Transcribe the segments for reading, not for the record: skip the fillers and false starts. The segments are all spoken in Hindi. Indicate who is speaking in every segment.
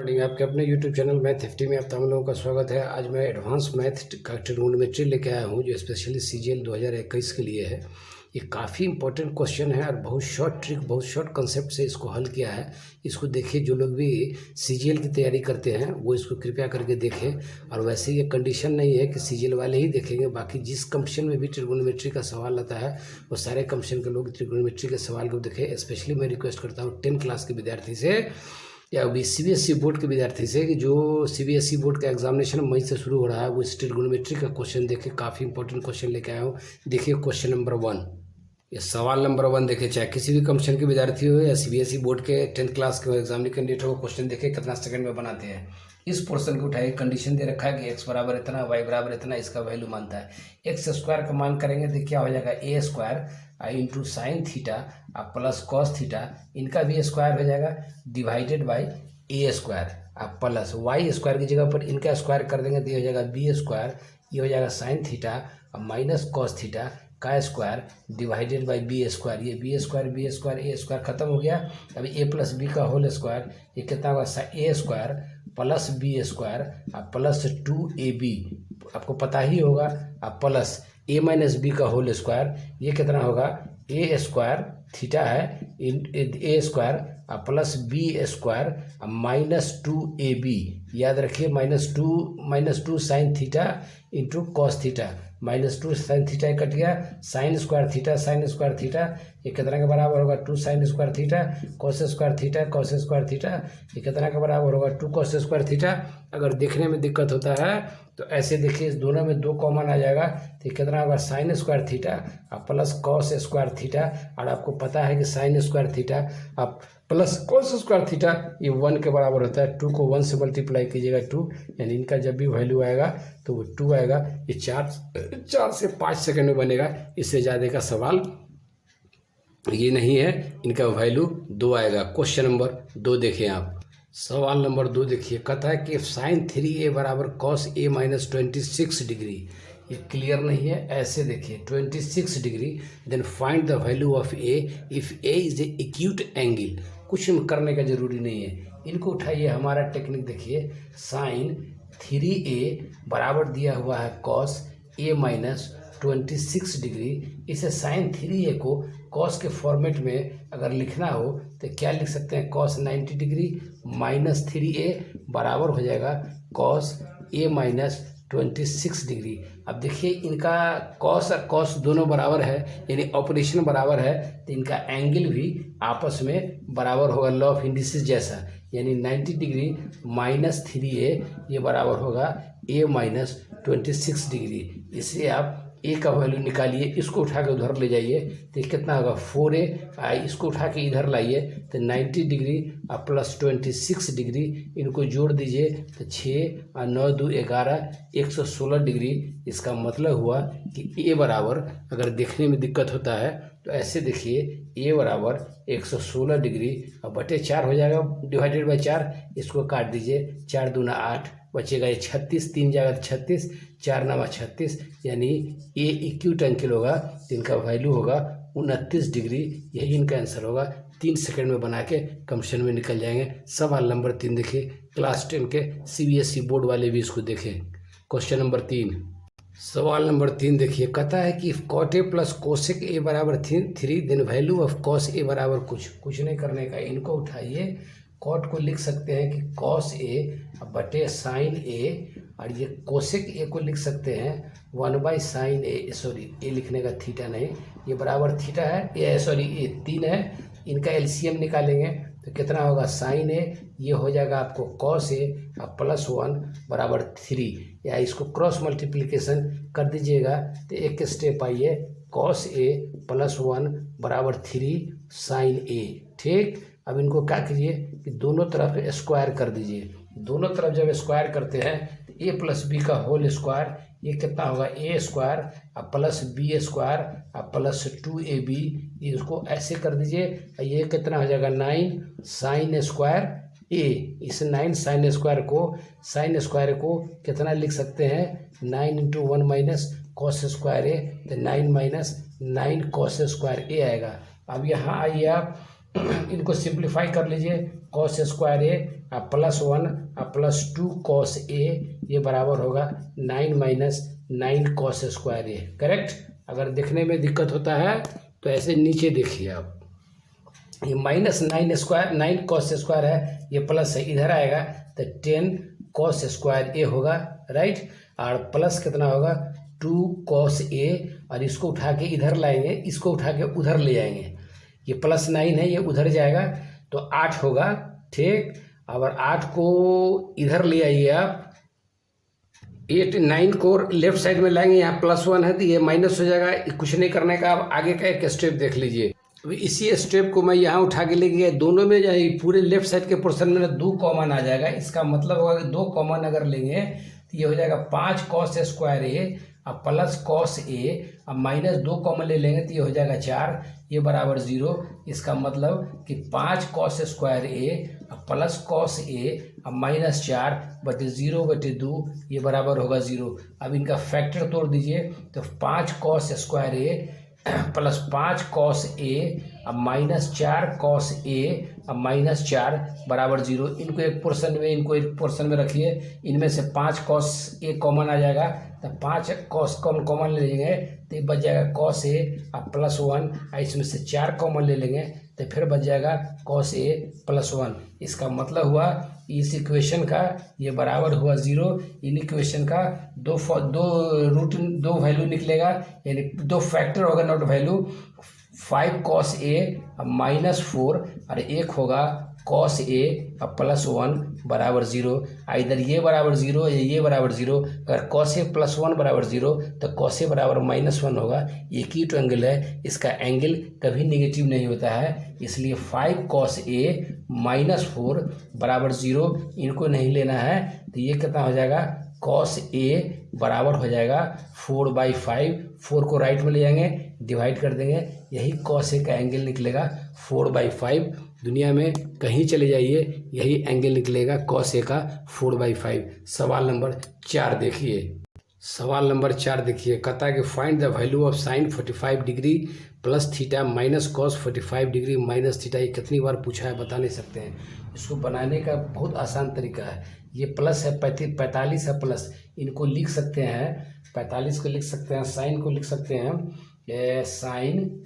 Speaker 1: मॉर्निंग। आपके अपने यूट्यूब चैनल मैथ 50 में आप तमाम लोगों का स्वागत है। आज मैं एडवांस मैथ का ट्रिग्नोमेट्री लेके आया हूँ जो स्पेशली सीजीएल 2021 के लिए है। ये काफ़ी इंपॉर्टेंट क्वेश्चन है और बहुत शॉर्ट ट्रिक, बहुत शॉर्ट कंसेप्ट से इसको हल किया है। इसको देखिए, जो लोग भी सीजीएल की तैयारी करते हैं वो इसको कृपया करके देखें। और वैसे ये कंडीशन नहीं है कि सीजीएल वाले ही देखेंगे, बाकी जिस कंपटीशन में भी ट्रिग्नोमेट्री का सवाल आता है वो सारे कंपटीशन के लोग ट्रिग्नोमेट्री के सवाल को देखें। स्पेशली मैं रिक्वेस्ट करता हूँ 10 क्लास के विद्यार्थी से या अभी सीबीएसई बोर्ड के विद्यार्थी से कि जो सीबीएसई बोर्ड का एग्जामिनेशन मई से शुरू हो रहा है वो ट्रिग्नोमेट्री का क्वेश्चन देखे। काफ़ी इंपॉर्टेंट क्वेश्चन लेके आया हूँ। देखिए क्वेश्चन नंबर 1, ये सवाल नंबर 1 देखे, चाहे किसी भी कंपटीशन के विद्यार्थी हो या सीबीएसई बोर्ड के 10th क्लास के एग्जामिनी कैंडिडेट हो, क्वेश्चन देखे कितना सेकंड में बनाते हैं। इस पोर्शन को उठाइए, कंडीशन दे रखा है कि x बराबर इतना, y बराबर इतना, इसका वैल्यू मानता है। एक्स स्क्वायर का मान करेंगे तो क्या हो जाएगा, a square into sine theta plus cos theta, इनका भी स्क्वायर हो जाएगा divided by a square plus y square की जगह पर इनका स्क्वायर कर देंगे तो ये हो जाएगा बी स्क्वायर, ये हो जाएगा sine theta minus cos theta का square divided by b square. ये बी स्क्वायर ए स्क्वायर खत्म हो गया। अभी ए प्लस बी का होल स्क्वायर, ये कितना होगा, a square plus b square plus 2ab, आपको पता ही होगा, प्लस ए माइनस बी का होल स्क्वायर, ये कितना होगा, ए स्क्वायर थीटा है a square plus b square minus 2ab, याद रखिए minus two sine theta into cos theta, minus 2 sine theta cut गया, साइन स्क्वायर थीटा, ये कितना के बराबर होगा, 2 sine square theta cos square theta, ये कितना के बराबर होगा, 2 कॉस स्क्वायर थीटा। अगर देखने में दिक्कत होता है तो ऐसे देखिए, इस दोनों में 2 कॉमन आ जाएगा तो कितना होगा, sine square theta plus cos square theta, और आपको पता है कि साइन स्क्वायर थीटा अब प्लस कॉस स्क्वायर थीटा ये 1 के बराबर होता है। 2 को 1 से मल्टीप्लाई कीजिएगा 2, यानी इनका जब भी वैल्यू आएगा तो वो 2 आएगा। ये 4 से 5 सेकंड में बनेगा, इससे ज़्यादा का सवाल ये नहीं है। इनका वैल्यू 2 आएगा। क्वेश्चन नंबर 2 देखें आप, सवाल नंबर 2 देखिए, कहता है कि साइन 3a बराबर कॉस a माइनस 26 डिग्री, ये क्लियर नहीं है। ऐसे देखिए 26 degree, then find the value of a if a is a acute angle. कुछ करने का जरूरी नहीं है, इनको उठाइए। हमारा टेक्निक देखिए, साइन 3a बराबर दिया हुआ है कॉस a माइनस 26 डिग्री। इसे साइन 3a को कॉस के फॉर्मेट में अगर लिखना हो तो क्या लिख सकते हैं, कॉस 90 डिग्री माइनस 3a बराबर हो जाएगा कॉस a माइनस 26 डिग्री। अब देखिए इनका कॉस और कॉस दोनों बराबर है, यानी ऑपरेशन बराबर है, तो इनका एंगल भी आपस में बराबर होगा, लॉ ऑफ इंडिसेस जैसा, यानी 90 डिग्री माइनस 3a ये बराबर होगा a माइनस 26 डिग्री। इससे आप a का वैल्यू निकालिए, इसको उठा के उधर ले जाइए तो कितना होगा 4a, इसको उठा के इधर लाइए तो 90 डिग्री प्लस 26 डिग्री, इनको जोड़ दीजिए तो 6 और 9 2 11 116 डिग्री। इसका मतलब हुआ कि a बराबर, अगर देखने में दिक्कत होता है तो ऐसे देखिए, a बराबर 116 डिग्री और बटे 4 हो जाएगा डिवाइडेड बाई 4, इसको काट दीजिए, 4 दूना 8 बचेगा, ये 36, 3 जाएगा 36, 4 9 36, यानी ए एक्यूट एंगल होगा तो इनका वैल्यू होगा 29 डिग्री। यही इनका आंसर होगा। 3 सेकंड में बना के कंप्यूटर में निकल जाएंगे। सवाल नंबर 3 देखिए, क्लास 10 के सीबीएसई बोर्ड वाले भी इसको देखें। क्वेश्चन नंबर 3, सवाल नंबर 3 देखिए, कहता है कि cot A plus cosec A बराबर 3, then value of cos A बराबर कुछ नहीं करने का, इनको उठाइए। कॉट को लिख सकते हैं कि कॉस ए बटे साइन ए, और ये कोसेक ए को लिख सकते हैं 1 बाई साइन ए, सॉरी ए लिखने का थीटा नहीं, ये बराबर थीटा है, ये सॉरी ये 3 है, इनका एलसीएम निकालेंगे तो कितना होगा, साइन ए ये हो जाएगा आपको कॉस ए प्लस 1 बराबर 3, या इसको क्रॉस मल्टीप्लिकेशन कर दीजिएगा तो एक स्टेप आइए, कॉस ए प्लस 1 बराबर 3 साइन ए। ठीक, अब इनको क्या कीजिए कि दोनों तरफ स्क्वायर कर दीजिए। दोनों तरफ जब स्क्वायर करते हैं तो ए प्लस बी का होल स्क्वायर, ये कितना होगा, a square plus b square plus 2ab, इसको ऐसे कर दीजिए, ये कितना हो जाएगा 9 साइन स्क्वायर ए। इस 9 साइन स्क्वायर को कितना लिख सकते हैं, 9 इंटू 1 माइनस कॉस स्क्वायर ए, तो 9 माइनस 9 कॉस स्क्वायर ए आएगा। अब यहाँ आइए आप इनको सिंप्लीफाई कर लीजिए, कॉस स्क्वायर ए अब +1 अब +2 कॉस ए, ये बराबर होगा 9 माइनस 9 कॉस स्क्वायर ए। करेक्ट। अगर देखने में दिक्कत होता है तो ऐसे नीचे देखिए आप, ये -9 कॉस स्क्वायर है, ये प्लस है, इधर आएगा तो 10 कॉस स्क्वायर ए होगा, राइट। और प्लस कितना होगा 2 कॉस ए, और इसको उठा के इधर लाएंगे, इसको उठा के उधर ले जाएंगे, ये +9 है, ये उधर जाएगा तो 8 होगा, ठीक। और 8 को इधर ले आइए आप, 8 9 को लेफ्ट साइड में लाएंगे, यहाँ +1 है तो ये माइनस हो जाएगा। कुछ नहीं करने का, आप आगे का एक स्टेप देख लीजिए। इसी स्टेप को मैं यहाँ उठा के लेके गया, दोनों में जो है पूरे लेफ्ट साइड के पोर्शन में 2 कॉमन आ जाएगा। इसका मतलब होगा कि 2 कॉमन अगर लेंगे तो ये हो जाएगा 5 कॉस स्क्वायर ए अब प्लस कॉस ए, अब -2 कॉमन ले लेंगे तो ये हो जाएगा 4, ये बराबर 0। इसका मतलब कि 5 कॉस स्क्वायर ए अब प्लस कॉस ए अब -4/0/2, ये बराबर होगा 0। अब इनका फैक्टर तोड़ दीजिए तो 5 cos square A plus 5 cos A अब -4 कॉस ए अब -4 बराबर 0। इनको एक पोर्शन में, इनको एक पोर्शन में रखिए, इनमें से 5 कॉस ए कॉमन आ जाएगा तो 5 कॉस कॉमन ले लेंगे तो बच जाएगा कॉस ए अब +1, इसमें से 4 कॉमन ले लेंगे तो फिर बच जाएगा कॉस ए +1। इसका मतलब हुआ इस इक्वेशन का ये बराबर हुआ 0। इन इक्वेशन का दो वैल्यू निकलेगा, यानी 2 फैक्टर होगा, नॉट वैल्यू। 5 कॉस ए अब -4 और एक होगा कॉस ए अब +1 बराबर 0। इधर ये बराबर 0 या ये बराबर 0। अगर कॉस ए +1 बराबर 0 तो कॉस ए बराबर -1 होगा। एक ही तो एंगल है, इसका एंगल कभी नेगेटिव नहीं होता है, इसलिए 5 कॉस ए -4 बराबर 0 इनको नहीं लेना है। तो ये कितना हो जाएगा, कॉस ए बराबर हो जाएगा 4/5। 4 को राइट में ले जाएंगे, डिवाइड कर देंगे, यही कॉस ए का एंगल निकलेगा 4/5। दुनिया में कहीं चले जाइए यही एंगल निकलेगा कॉस ए का 4/5। सवाल नंबर 4 देखिए। सवाल नंबर 4 देखिए, कहता है कि find the value of sine 45 degree plus theta minus cos 45 degree minus theta. ये कितनी बार पूछा है बता नहीं सकते हैं। इसको बनाने का बहुत आसान तरीका है। ये प्लस है, 45 है प्लस, इनको लिख सकते हैं, 45 को लिख सकते हैं, साइन को लिख सकते हैं साइन,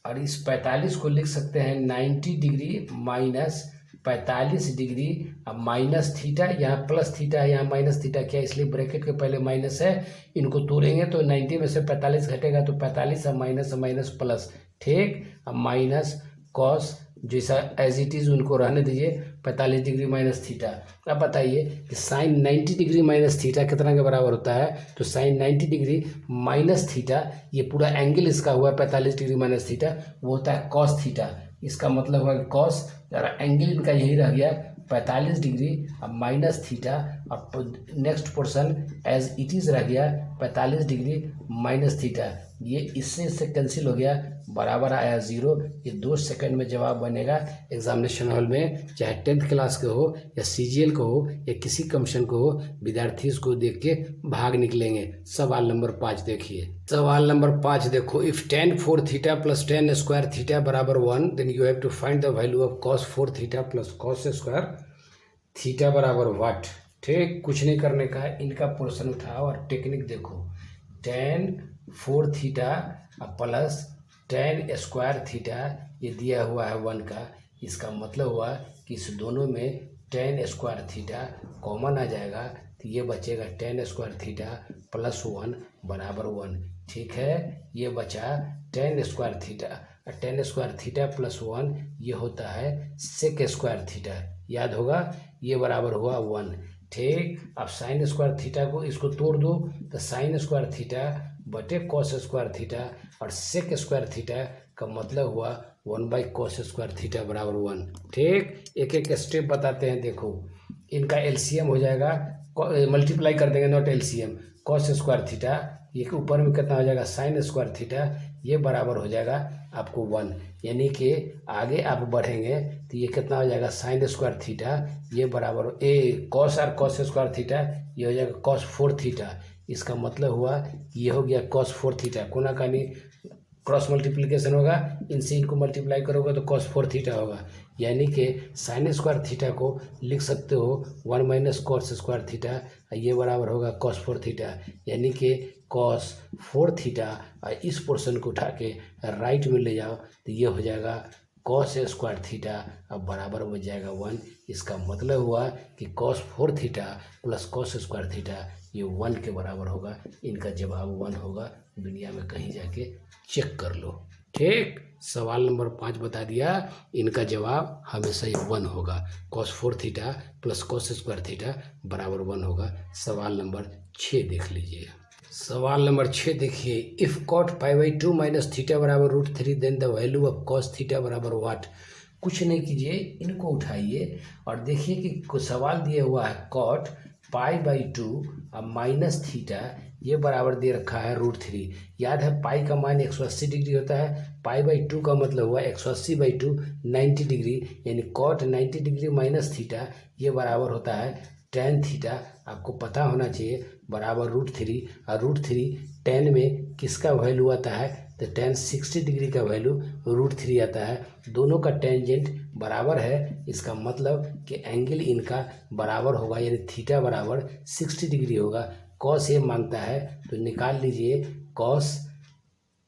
Speaker 1: और इस 45 को लिख सकते हैं 90 डिग्री माइनस 45 डिग्री अब माइनस थीटा, यहाँ प्लस थीटा है, यहाँ माइनस थीटा, क्या इसलिए ब्रैकेट के पहले माइनस है। इनको तोड़ेंगे तो 90 में से 45 घटेगा तो 45 है, माइनस प्लस, ठीक। अब माइनस कॉस जैसा एज इट इज़ उनको रहने दीजिए, 45 डिग्री माइनस थीटा। अब बताइए कि साइन 90 डिग्री माइनस थीटा कितना के बराबर होता है। तो साइन 90 डिग्री माइनस थीटा, ये पूरा एंगल इसका हुआ 45 डिग्री माइनस थीटा, वो होता है कॉस थीटा। इसका मतलब हुआ कि कॉस, जरा एंगल इनका यही रह गया 45 डिग्री अब माइनस थीटा, अब next portion as it is रह गया 45 डिग्री माइनस थीटा। ये इससे कैंसिल हो गया, बराबर आया 0। ये 2 सेकंड में जवाब बनेगा। एग्जामिनेशन हॉल में चाहे 10th क्लास के हो या CGL को हो या किसी कमीशन को हो, विद्यार्थी इसको देख के भाग निकलेंगे। सवाल नंबर 5 देखिए। सवाल नंबर 5 देखो, if tan 4 theta plus tan square theta बराबर 1 then you have to find the value of cos 4 theta plus cos square theta बराबर व्हाट। ठीक, कुछ नहीं करने का है, इनका पोर्शन उठाओ और टेक्निक देखो। tan 4 theta plus tan square theta, ये दिया हुआ है 1 का। इसका मतलब हुआ कि इस दोनों में tan स्क्वायर थीटा कॉमन आ जाएगा तो ये बचेगा tan स्क्वायर थीटा प्लस 1 बराबर 1। ठीक है, ये बचा tan स्क्वायर थीटा, और tan स्क्वायर थीटा प्लस 1 ये होता है sec स्क्वायर थीटा, याद होगा, ये बराबर हुआ 1। ठीक, अब साइन स्क्वायर थीटा को इसको तोड़ दो तो साइन स्क्वायर थीटा बटे कॉस स्क्वायर थीटा, और सेक स्क्वायर थीटा का मतलब हुआ 1/cos स्क्वायर थीटा बराबर 1। ठीक, एक एक स्टेप बताते हैं। देखो, इनका एलसीएम हो जाएगा, मल्टीप्लाई कर देंगे, not LCM. Cos square theta, ये के ऊपर में कितना हो जाएगा साइन स्क्वायर थीटा, ये बराबर हो जाएगा आपको 1। यानी कि आगे आप बढ़ेंगे तो ये कितना हो जाएगा साइन स्क्वायर थीटा, ये बराबर कॉस और कॉस स्क्वायर थीटा, ये हो जाएगा cos 4 थीटा। इसका मतलब हुआ ये हो गया cos 4 थीटा, कोना कानी क्रॉस मल्टीप्लिकेशन होगा, इनसे इनको मल्टीप्लाई करोगे तो cos 4 थीटा होगा। यानी कि साइन स्क्वायर थीटा को लिख सकते हो 1 माइनस कॉस स्क्वायर थीटा, ये बराबर होगा cos 4 थीटा। यानी कि cos 4 थीटा, और इस पोर्शन को उठा के राइट में ले जाओ तो ये हो जाएगा cos स्क्वायर थीटा, अब बराबर हो जाएगा 1। इसका मतलब हुआ कि cos 4 theta plus cos square theta ये 1 के बराबर होगा। इनका जवाब 1 होगा। दुनिया में कहीं जाके चेक कर लो। ठीक, सवाल नंबर 5 बता दिया, इनका जवाब हमेशा ही 1 होगा। cos 4 theta plus cos square theta बराबर 1 होगा। सवाल नंबर 6 देख लीजिए। सवाल नंबर 6 देखिए, इफ़ cot π/2 माइनस थीटा बराबर √3 then the value of cos theta बराबर वाट। कुछ नहीं कीजिए, इनको उठाइए और देखिए कि सवाल दिया हुआ है cot π/2 अब माइनस थीटा, ये बराबर दे रखा है √3। याद है पाई का मान 180 डिग्री होता है, π/2 का मतलब हुआ 180/2 90 डिग्री, यानी cot 90 डिग्री माइनस थीटा ये बराबर होता है tan थीटा। आपको पता होना चाहिए बराबर √3, और √3 tan में किसका वैल्यू आता है तो tan 60 डिग्री का वैल्यू √3 आता है। दोनों का टेंजेंट बराबर है, इसका मतलब कि एंगल इनका बराबर होगा, यानी थीटा बराबर 60 डिग्री होगा। cos ये मांगता है तो निकाल लीजिए, cos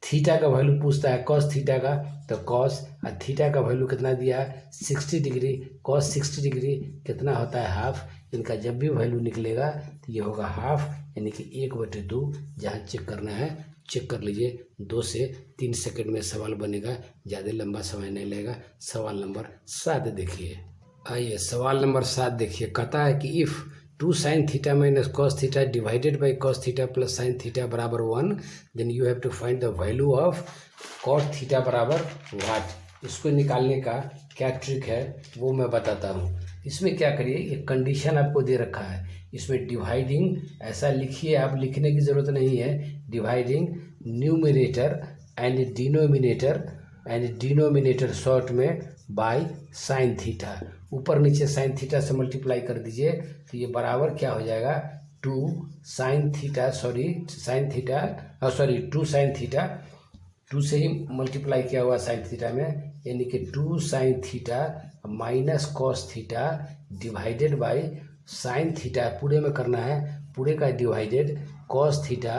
Speaker 1: थीटा का वैल्यू पूछता है cos थीटा का, तो cos और थीटा का वैल्यू कितना दिया है 60 डिग्री, cos 60 डिग्री कितना होता है हाफ। इनका जब भी वैल्यू निकलेगा तो ये होगा हाफ, यानी कि 1/2। जहाँ चेक करना है चेक कर लीजिए, 2 से 3 सेकंड में सवाल बनेगा, ज़्यादा लंबा समय नहीं लगेगा। सवाल नंबर 7 देखिए। आइए सवाल नंबर 7 देखिए, कहता है कि if 2 sin theta minus cos theta divided by cos theta plus sin theta बराबर 1 then you have to find the value of cot theta बराबर वाट। इसको निकालने का क्या ट्रिक है वो मैं बताता हूँ। इसमें क्या करिए, एक कंडीशन आपको दे रखा है, इसमें डिवाइडिंग ऐसा लिखिए, आप लिखने की ज़रूरत नहीं है। Dividing numerator and denominator short में बाय साइन थीटा, ऊपर नीचे साइन थीटा से मल्टीप्लाई कर दीजिए तो ये बराबर क्या हो जाएगा 2 sin थीटा 2 sin थीटा, 2 से ही मल्टीप्लाई किया हुआ साइन थीटा में, यानी कि 2 sin theta minus cos theta divided by sine theta, पूरे में करना है, पूरे का divided cos theta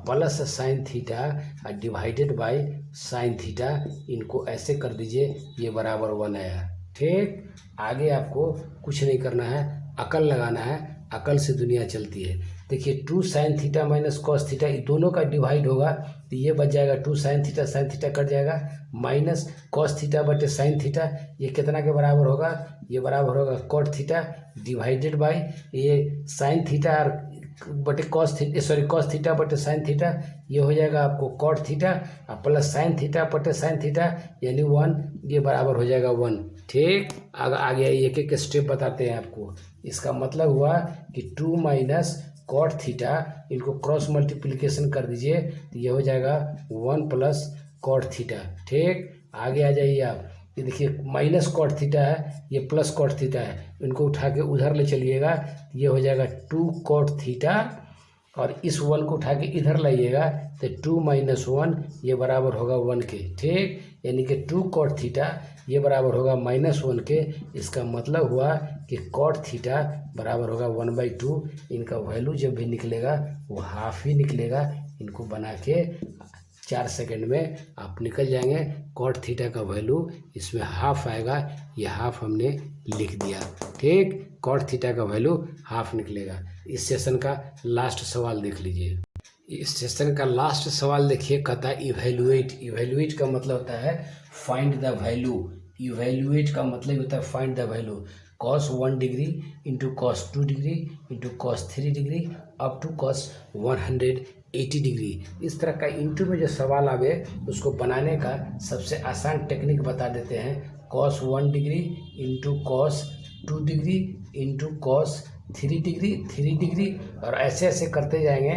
Speaker 1: plus sine theta divided by sine theta. इनको ऐसे कर दीजिए, ये बराबर 1 आया। ठीक, आगे आपको कुछ नहीं करना है, अकल लगाना है, अकल से दुनिया चलती है। देखिए 2 sin theta minus cos theta, ये दोनों का डिवाइड होगा तो ये बच जाएगा 2 sin थीटा कट जाएगा, माइनस cos थीटा बटे साइन थीटा, ये कितना के बराबर होगा, ये बराबर होगा cot थीटा डिवाइडेड बाई ये साइन थीटा बटे cos थीटा बटे साइन थीटा, ये हो जाएगा आपको cot theta plus sine theta बटे साइन थीटा, यानी 1, ये बराबर हो जाएगा 1। ठीक, आगे एक एक स्टेप बताते हैं आपको। इसका मतलब हुआ कि 2 माइनस cot थीटा, इनको क्रॉस मल्टीप्लिकेशन कर दीजिए तो ये हो जाएगा 1 प्लस cot थीटा। ठीक, आगे आ जाइए आप, ये देखिए माइनस cot थीटा है, ये प्लस cot थीटा है, इनको उठा के उधर ले चलिएगा, ये हो जाएगा 2 cot थीटा, और इस 1 को उठा के इधर लाइएगा तो 2 माइनस 1 ये बराबर होगा 1 के। ठीक, यानी कि 2 cot थीटा ये बराबर होगा -1 के। इसका मतलब हुआ कि cot थीटा बराबर होगा 1/2। इनका वैल्यू जब भी निकलेगा वो हाफ ही निकलेगा। इनको बना के 4 सेकंड में आप निकल जाएंगे। cot थीटा का वैल्यू इसमें हाफ आएगा, ये हाफ हमने लिख दिया। ठीक, cot थीटा का वैल्यू हाफ निकलेगा। इस सेशन का लास्ट सवाल देख लीजिए। इस सेशन का लास्ट सवाल देखिए, कहता है इवेल्युएट का मतलब होता है फाइंड द वैल्यू। इवेल्युएट का मतलब होता है find the value. cos 1 degree into cos 2 degree into cos 3 degree up to cos 180 degree. इस तरह का इंटू में जो सवाल आवे उसको बनाने का सबसे आसान टेक्निक बता देते हैं। cos 1 degree into cos 2 degree into cos 3 degree, और ऐसे ऐसे करते जाएंगे।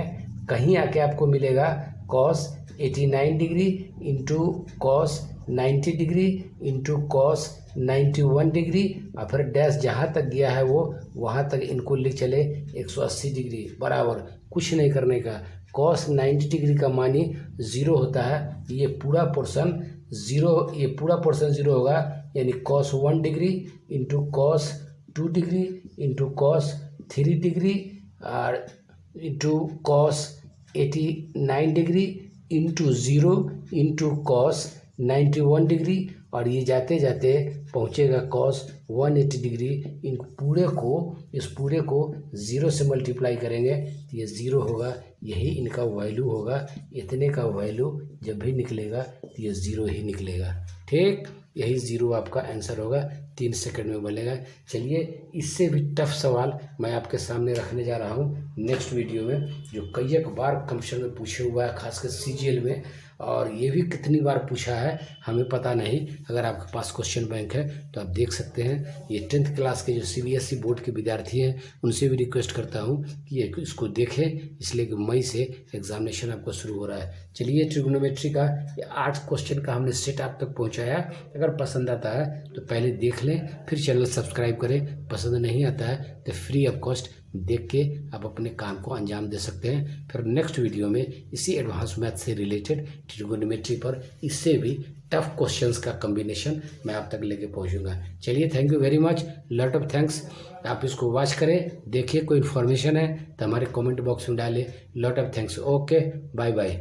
Speaker 1: कहीं आके आपको मिलेगा cos 89 degree into cos 90 degree into cos 91 degree, और फिर डैश जहाँ तक गया है वो वहाँ तक इनको लिख चले 180 डिग्री बराबर। कुछ नहीं करने का, कॉस 90 डिग्री का मानी 0 होता है, ये पूरा पोर्शन 0 होगा, यानी cos 1 degree into cos 2 degree into cos 3 degree और into cos 89 degree into 0 into cos 91 degree, और ये जाते जाते पहुँचेगा cos 180 डिग्री। इस पूरे को 0 से मल्टीप्लाई करेंगे तो ये 0 होगा, यही इनका वैल्यू होगा। इतने का वैल्यू जब भी निकलेगा तो ये 0 ही निकलेगा। ठीक, यही 0 आपका आंसर होगा। 3 सेकंड में बनेगा। चलिए, इससे भी टफ सवाल मैं आपके सामने रखने जा रहा हूँ नेक्स्ट वीडियो में, जो कई एक बार कंपटीशन में पूछे हुआ है, खासकर सीजीएल में, और ये भी कितनी बार पूछा है हमें पता नहीं। अगर आपके पास क्वेश्चन बैंक है तो आप देख सकते हैं। ये 10th क्लास के जो सीबीएसई बोर्ड के विद्यार्थी हैं उनसे भी रिक्वेस्ट करता हूँ कि ये इसको देखें, इसलिए कि मई से एग्जामिनेशन आपको शुरू हो रहा है। चलिए, ट्रिग्नोमेट्री का ये 8 क्वेश्चन का हमने सेट आप तक पहुँचाया। अगर पसंद आता है तो पहले देख लें, फिर चैनल सब्सक्राइब करें। पसंद नहीं आता है तो फ्री ऑफ कॉस्ट देख के आप अपने काम को अंजाम दे सकते हैं। फिर नेक्स्ट वीडियो में इसी एडवांस मैथ से रिलेटेड ट्रिगोनोमेट्री पर इससे भी टफ क्वेश्चंस का कॉम्बिनेशन मैं आप तक लेके पहुंचूंगा। चलिए, thank you very much, lot of thanks. आप इसको वॉच करें, देखिए कोई इन्फॉर्मेशन है तो हमारे कमेंट बॉक्स में डालें। Lot of thanks. Okay, bye bye.